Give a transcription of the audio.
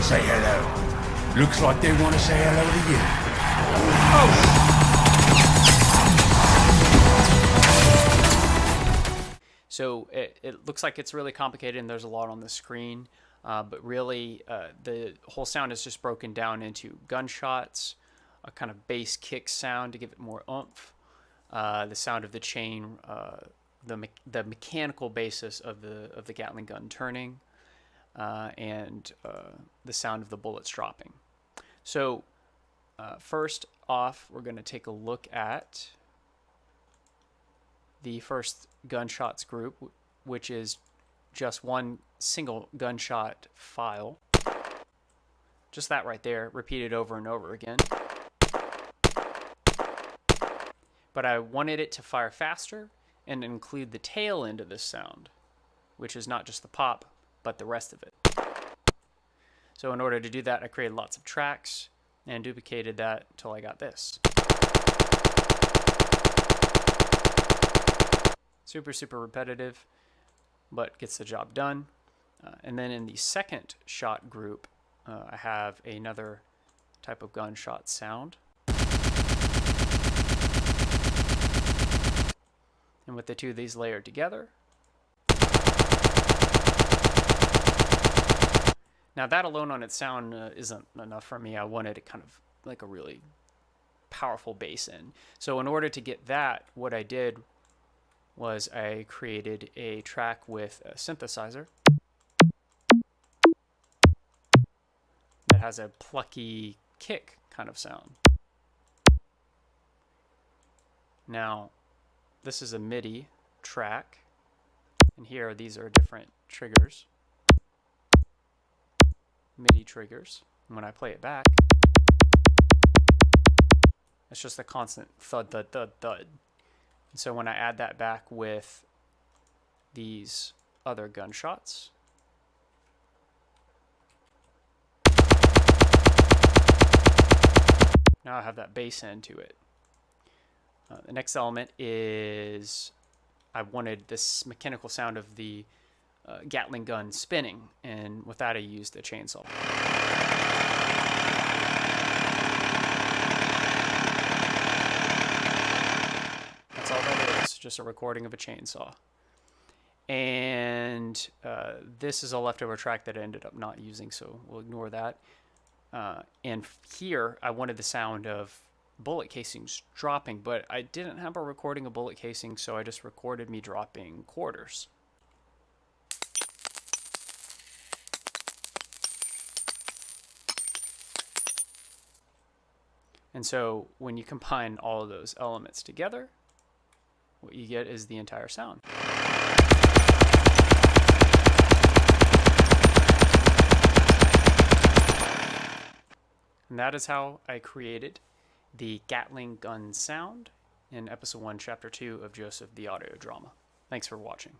Say hello. Looks like they want to say hello to you. So it looks like it's really complicated and there's a lot on the screen, but really the whole sound is just broken down into gunshots, a kind of bass kick sound to give it more oomph, the sound of the chain, the mechanical basis of the Gatling gun turning, and the sound of the bullets dropping. So first off, we're going to take a look at the first gunshots group, which is just one single gunshot file. Just that right there, repeated over and over again. But I wanted it to fire faster and include the tail end of this sound, which is not just the pop, but the rest of it. So in order to do that, I created lots of tracks and duplicated that until I got this. Super repetitive, but gets the job done. And then in the second shot group, I have another type of gunshot sound. And with the two of these layered together, now that alone on its sound isn't enough for me. I wanted it kind of like a really powerful bass in. So in order to get that, what I did was I created a track with a synthesizer that has a plucky kick kind of sound. Now, this is a MIDI track, and here these are different triggers, MIDI triggers. And when I play it back, it's just a constant thud, thud, thud, thud. And so when I add that back with these other gunshots, now I have that bass end to it. The next element is I wanted this mechanical sound of the Gatling gun spinning, and with that I used a chainsaw. That's all that is, just a recording of a chainsaw. And this is a leftover track that I ended up not using, so we'll ignore that. And here I wanted the sound of bullet casings dropping, but I didn't have a recording of bullet casing, so I just recorded me dropping quarters. And so when you combine all of those elements together, what you get is the entire sound. And that is how I created the Gatling gun sound in episode 1, chapter 2 of Joseph the Audio Drama. Thanks for watching.